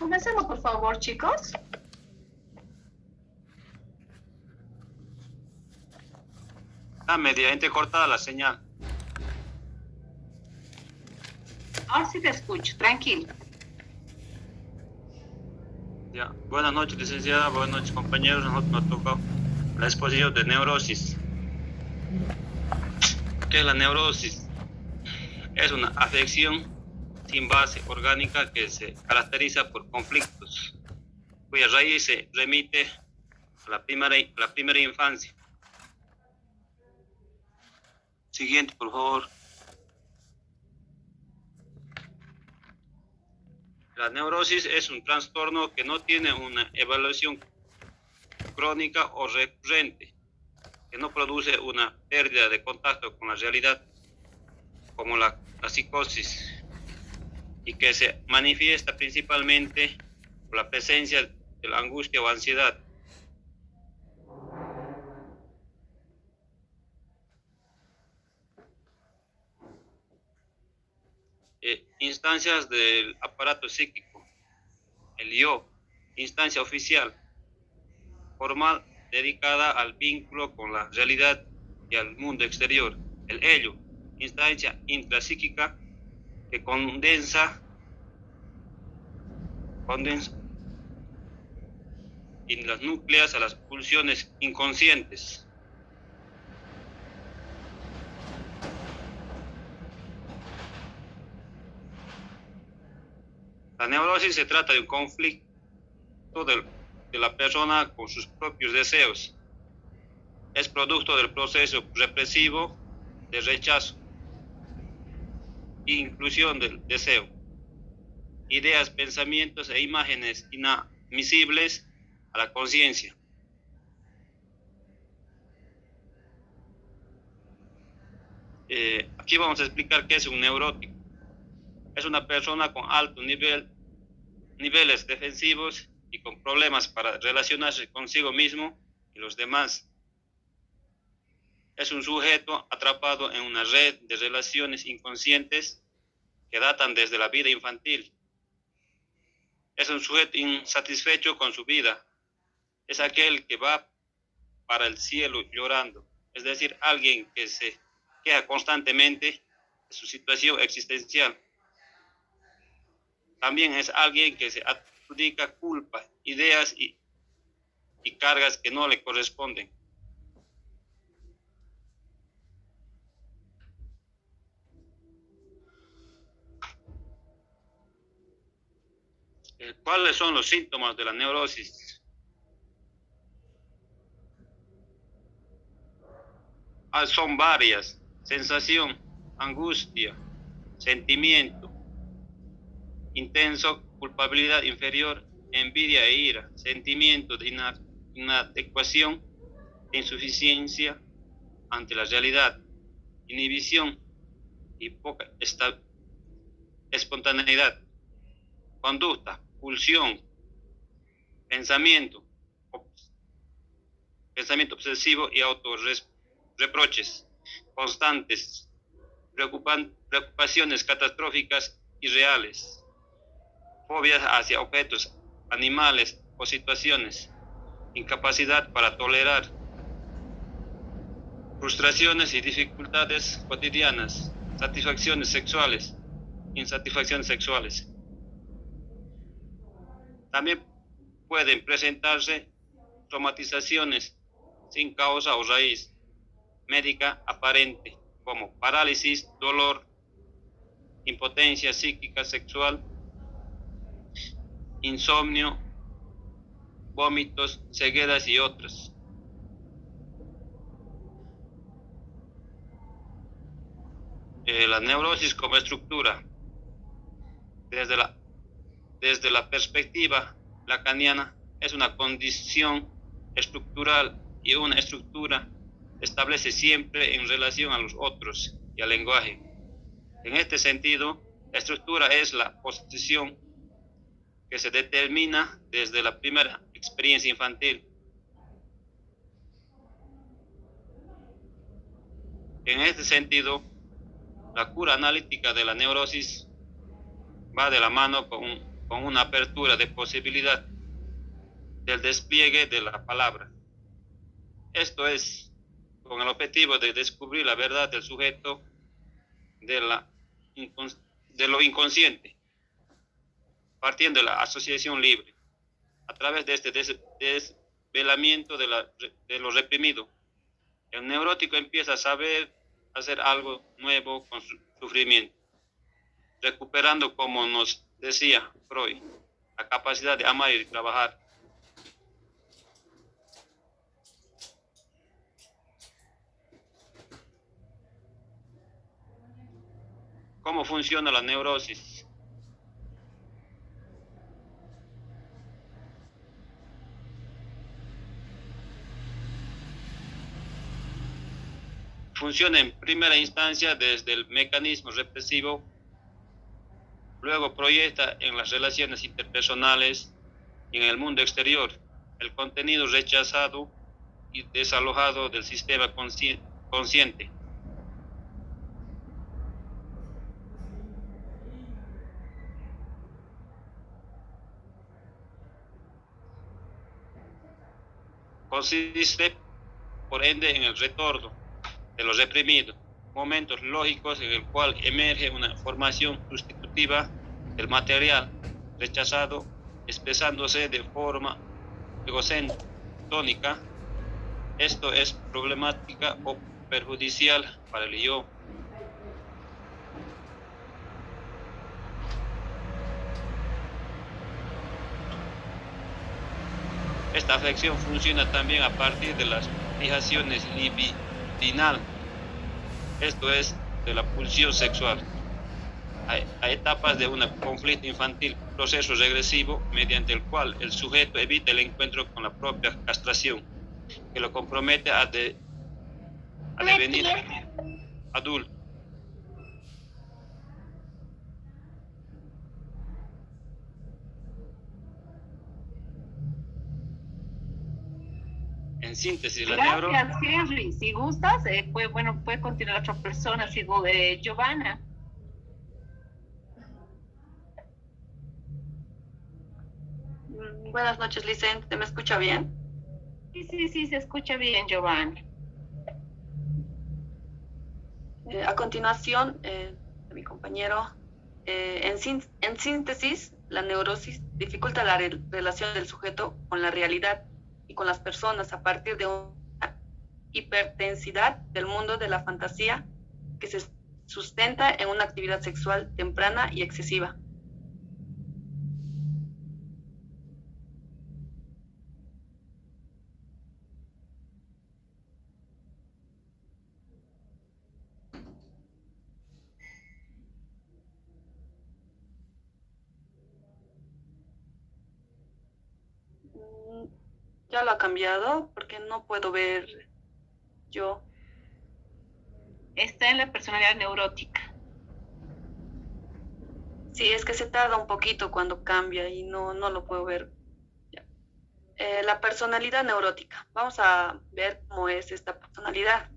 Comencemos, por favor, chicos. Está medianamente cortada la señal. Ahora sí te escucho, tranquilo. Ya. Buenas noches, licenciada. Buenas noches, compañeros. Nosotros nos tocó la exposición de neurosis. ¿Qué es la neurosis? Es una afección sin base orgánica que se caracteriza por conflictos, cuya raíz se remite a la primera infancia. Siguiente, por favor. La neurosis es un trastorno que no tiene una evaluación crónica o recurrente, que no produce una pérdida de contacto con la realidad, como la psicosis, y que se manifiesta principalmente por la presencia de la angustia o ansiedad. Instancias del aparato psíquico: el yo, instancia oficial, formal, dedicada al vínculo con la realidad y al mundo exterior. El ello, instancia intrapsíquica que condensa y las núcleas a las pulsiones inconscientes. La neurosis se trata de un conflicto de la persona con sus propios deseos. Es producto del proceso represivo de rechazo e inclusión del deseo. Ideas, pensamientos e imágenes inadmisibles a la conciencia. Aquí vamos a explicar qué es un neurótico. Es una persona con altos niveles defensivos y con problemas para relacionarse consigo mismo y los demás. Es un sujeto atrapado en una red de relaciones inconscientes que datan desde la vida infantil. Es un sujeto insatisfecho con su vida. Es aquel que va para el cielo llorando. Es decir, alguien que se queja constantemente de su situación existencial. También es alguien que se adjudica culpa, ideas y cargas que no le corresponden. ¿Cuáles son los síntomas de la neurosis? Son varias: sensación, angustia, sentimiento intenso, culpabilidad inferior, envidia e ira, sentimiento de inadecuación e insuficiencia ante la realidad, inhibición y poca espontaneidad, conducta, pulsión, pensamiento obsesivo y autorreproches constantes, preocupaciones catastróficas y reales, fobias hacia objetos, animales o situaciones, incapacidad para tolerar, frustraciones y dificultades cotidianas, satisfacciones sexuales, insatisfacciones sexuales. También pueden presentarse somatizaciones sin causa o raíz médica aparente, como parálisis, dolor, impotencia psíquica sexual, insomnio, vómitos, cegueras y otras. La neurosis como estructura. Desde la perspectiva lacaniana, es una condición estructural, y una estructura se establece siempre en relación a los otros y al lenguaje. En este sentido, la estructura es la posición que se determina desde la primera experiencia infantil. En este sentido, la cura analítica de la neurosis va de la mano con un con una apertura de posibilidad del despliegue de la palabra. Esto es con el objetivo de descubrir la verdad del sujeto de lo inconsciente, partiendo de la asociación libre, a través de este desvelamiento de lo reprimido. El neurótico empieza a saber hacer algo nuevo con su sufrimiento, recuperando, como nos decía Freud, la capacidad de amar y trabajar. ¿Cómo funciona la neurosis? Funciona en primera instancia desde el mecanismo represivo, luego proyecta en las relaciones interpersonales y en el mundo exterior el contenido rechazado y desalojado del sistema consciente. Consiste, por ende, en el retorno de lo reprimido, momentos lógicos en el cual emerge una formación sustitutiva del material rechazado, expresándose de forma egocéntrica. Esto es problemática o perjudicial para el yo. Esta afección funciona también a partir de las fijaciones libidinal, esto es, de la pulsión sexual, a etapas de un conflicto infantil, proceso regresivo mediante el cual el sujeto evita el encuentro con la propia castración, que lo compromete a devenir adulto. En síntesis, la Gracias, Henry. Si gustas, puede continuar otra persona, Giovanna. Buenas noches, Licente. ¿Me escucha bien? Sí, se escucha bien, Giovanna. A continuación, mi compañero, en síntesis, la neurosis dificulta la relación del sujeto con la realidad y con las personas a partir de una hipertensidad del mundo de la fantasía que se sustenta en una actividad sexual temprana y excesiva. Ya lo ha cambiado porque no puedo ver yo. Está en la personalidad neurótica. Sí, es que se tarda un poquito cuando cambia y no lo puedo ver. La personalidad neurótica. Vamos a ver cómo es esta personalidad.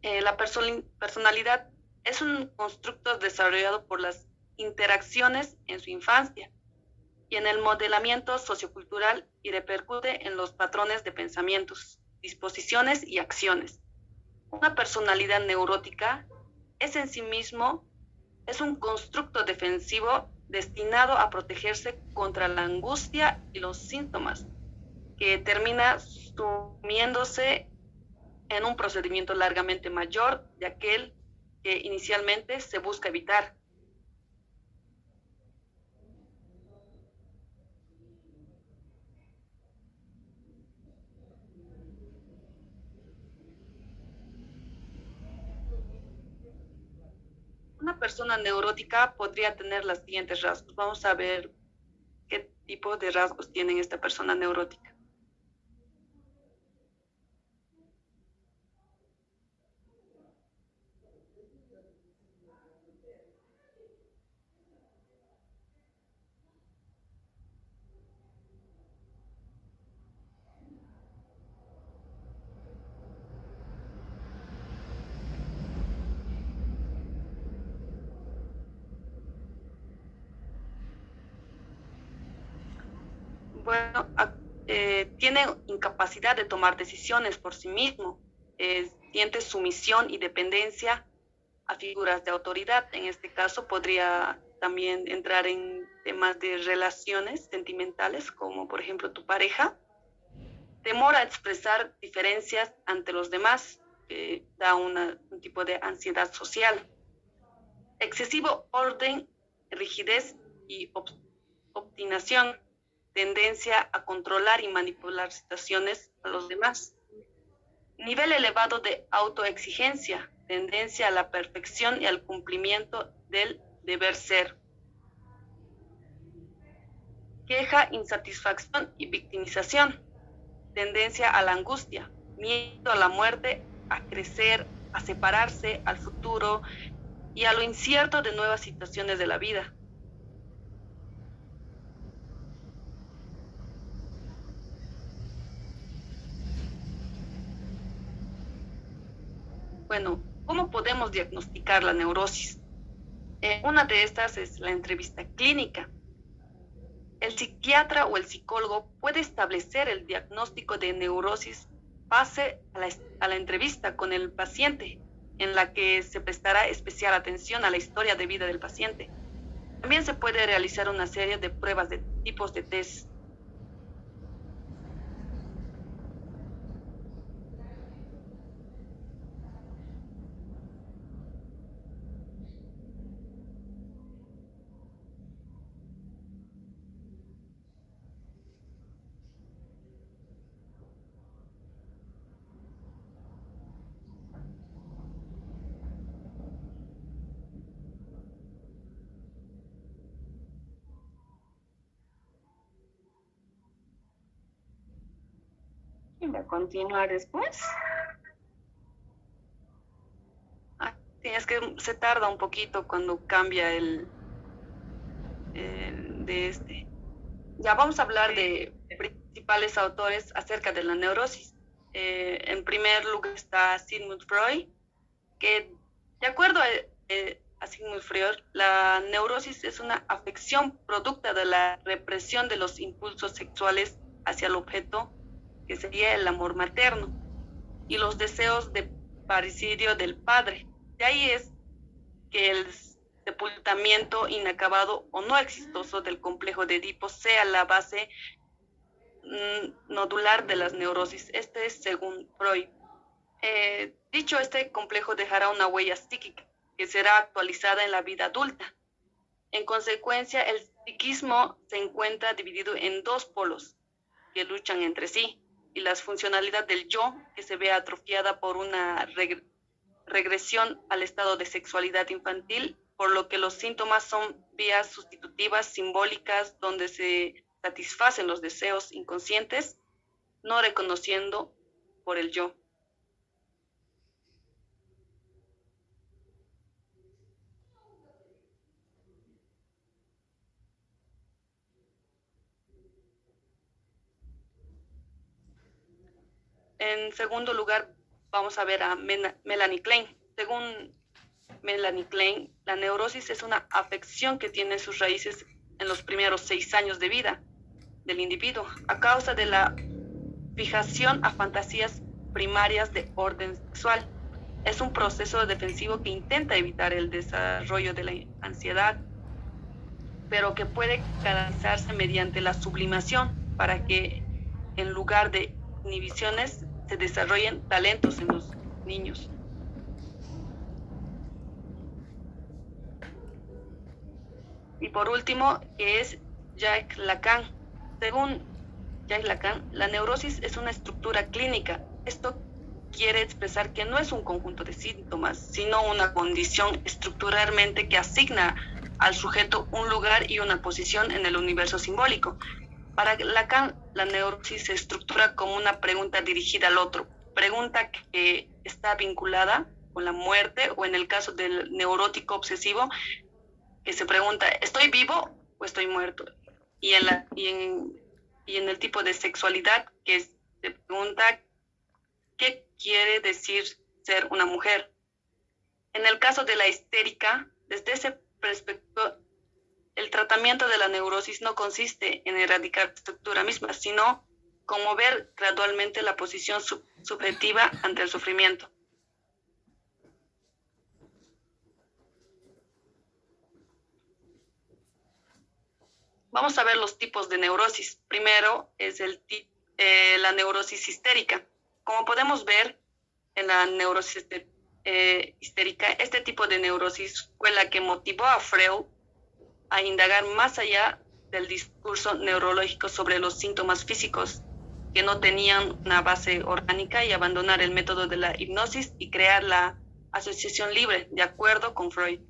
La personalidad es un constructo desarrollado por las interacciones en su infancia y en el modelamiento sociocultural y repercute en los patrones de pensamientos, disposiciones y acciones. Una personalidad neurótica es en sí mismo es un constructo defensivo destinado a protegerse contra la angustia y los síntomas, que termina sumiéndose en un procedimiento largamente mayor de aquel que inicialmente se busca evitar. Una persona neurótica podría tener los siguientes rasgos. Vamos a ver qué tipo de rasgos tiene esta persona neurótica. Bueno, tiene incapacidad de tomar decisiones por sí mismo, siente sumisión y dependencia a figuras de autoridad. En este caso podría también entrar en temas de relaciones sentimentales, como por ejemplo tu pareja. Temor a expresar diferencias ante los demás, da un tipo de ansiedad social. Excesivo orden, rigidez y obstinación, tendencia a controlar y manipular situaciones a los demás. Nivel elevado de autoexigencia, tendencia a la perfección y al cumplimiento del deber ser. Queja, insatisfacción y victimización, tendencia a la angustia, miedo a la muerte, a crecer, a separarse, al futuro y a lo incierto de nuevas situaciones de la vida. Bueno, ¿cómo podemos diagnosticar la neurosis? Una de estas es la entrevista clínica. El psiquiatra o el psicólogo puede establecer el diagnóstico de neurosis base a la entrevista con el paciente, en la que se prestará especial atención a la historia de vida del paciente. También se puede realizar una serie de pruebas de tipos de test. Y va a continuar después. Sí, es que se tarda un poquito cuando cambia de este. Ya vamos a hablar de principales autores acerca de la neurosis. En primer lugar está Sigmund Freud, que de acuerdo a Sigmund Freud, la neurosis es una afección producto de la represión de los impulsos sexuales hacia el objeto, que sería el amor materno, y los deseos de parricidio del padre. De ahí es que el sepultamiento inacabado o no exitoso del complejo de Edipo sea la base nodular de las neurosis. Este es según Freud. Dicho este complejo dejará una huella psíquica que será actualizada en la vida adulta. En consecuencia, el psiquismo se encuentra dividido en dos polos que luchan entre sí, y la funcionalidad del yo, que se ve atrofiada por una regresión al estado de sexualidad infantil, por lo que los síntomas son vías sustitutivas simbólicas donde se satisfacen los deseos inconscientes, no reconociendo por el yo. En segundo lugar, vamos a ver a Melanie Klein. Según Melanie Klein, la neurosis es una afección que tiene sus raíces en los primeros 6 años de vida del individuo, a causa de la fijación a fantasías primarias de orden sexual. Es un proceso defensivo que intenta evitar el desarrollo de la ansiedad, pero que puede canalizarse mediante la sublimación para que, en lugar de inhibiciones, se desarrollen talentos en los niños. Y por último, que es Jacques Lacan. Según Jacques Lacan, la neurosis es una estructura clínica. Esto quiere expresar que no es un conjunto de síntomas, sino una condición estructuralmente que asigna al sujeto un lugar y una posición en el universo simbólico. Para Lacan, la neurosis se estructura como una pregunta dirigida al otro, pregunta que está vinculada con la muerte, o en el caso del neurótico obsesivo, que se pregunta, ¿estoy vivo o estoy muerto? Y en el tipo de sexualidad, que se pregunta, ¿qué quiere decir ser una mujer? En el caso de la histérica, desde ese el tratamiento de la neurosis no consiste en erradicar la estructura misma, sino conmover gradualmente la posición subjetiva ante el sufrimiento. Vamos a ver los tipos de neurosis. Primero es la neurosis histérica. Como podemos ver en la neurosis histérica, este tipo de neurosis fue la que motivó a Freud a indagar más allá del discurso neurológico sobre los síntomas físicos que no tenían una base orgánica y abandonar el método de la hipnosis y crear la asociación libre, de acuerdo con Freud.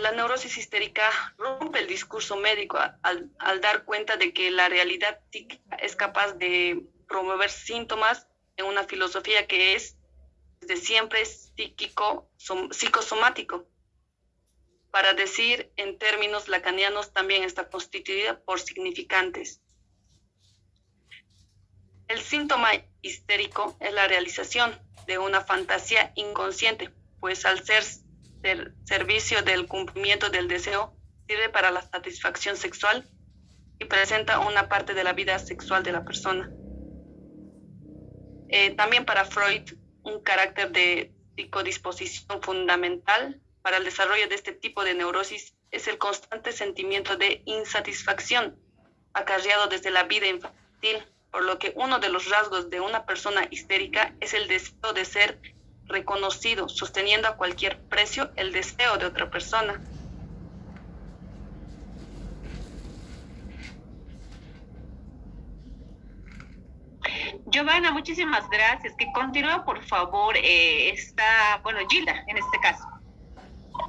La neurosis histérica rompe el discurso médico al dar cuenta de que la realidad psíquica es capaz de promover síntomas en una filosofía que es desde siempre psicosomático. Para decir en términos lacanianos, también está constituida por significantes. El síntoma histérico es la realización de una fantasía inconsciente, pues al ser servicio del cumplimiento del deseo, sirve para la satisfacción sexual y presenta una parte de la vida sexual de la persona. También para Freud, un carácter de psicodisposición fundamental para el desarrollo de este tipo de neurosis es el constante sentimiento de insatisfacción acarreado desde la vida infantil, por lo que uno de los rasgos de una persona histérica es el deseo de ser reconocido, sosteniendo a cualquier precio el deseo de otra persona. Giovanna, muchísimas gracias. Que continúe, por favor, Gilda, en este caso.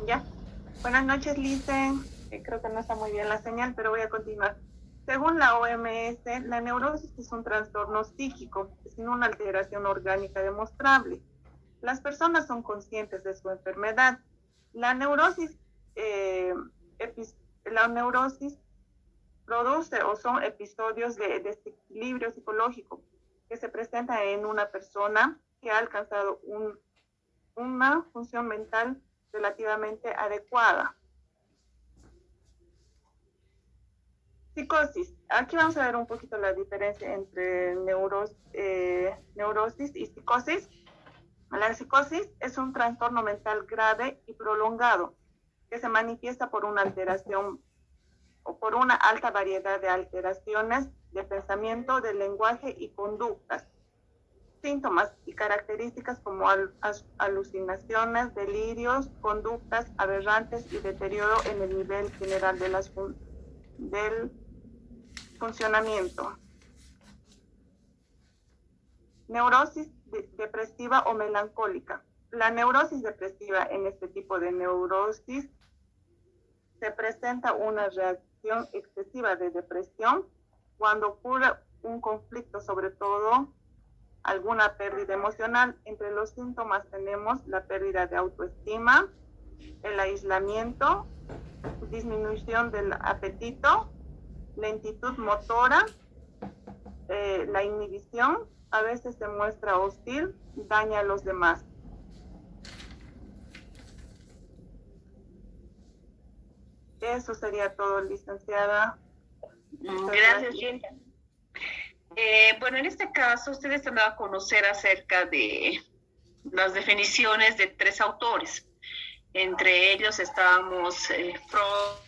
Ya. Buenas noches, Lice. Creo que no está muy bien la señal, pero voy a continuar. Según la OMS, la neurosis es un trastorno psíquico sin una alteración orgánica demostrable. Las personas son conscientes de su enfermedad. La neurosis produce o son episodios de desequilibrio psicológico que se presentan en una persona que ha alcanzado una función mental relativamente adecuada. Psicosis. Aquí vamos a ver un poquito la diferencia entre neurosis y psicosis. La psicosis es un trastorno mental grave y prolongado que se manifiesta por una alteración o por una alta variedad de alteraciones de pensamiento, de lenguaje y conductas. Síntomas y características como alucinaciones, delirios, conductas aberrantes y deterioro en el nivel general de del funcionamiento. Neurosis depresiva o melancólica. La neurosis depresiva, en este tipo de neurosis se presenta una reacción excesiva de depresión cuando ocurre un conflicto, sobre todo alguna pérdida emocional. Entre los síntomas tenemos la pérdida de autoestima, el aislamiento, disminución del apetito, lentitud motora, la inhibición. A veces se muestra hostil, daña a los demás. Eso sería todo, licenciada. Gracias, Gilda. En este caso, ustedes han dado a conocer acerca de las definiciones de 3 autores. Entre ellos estábamos Freud,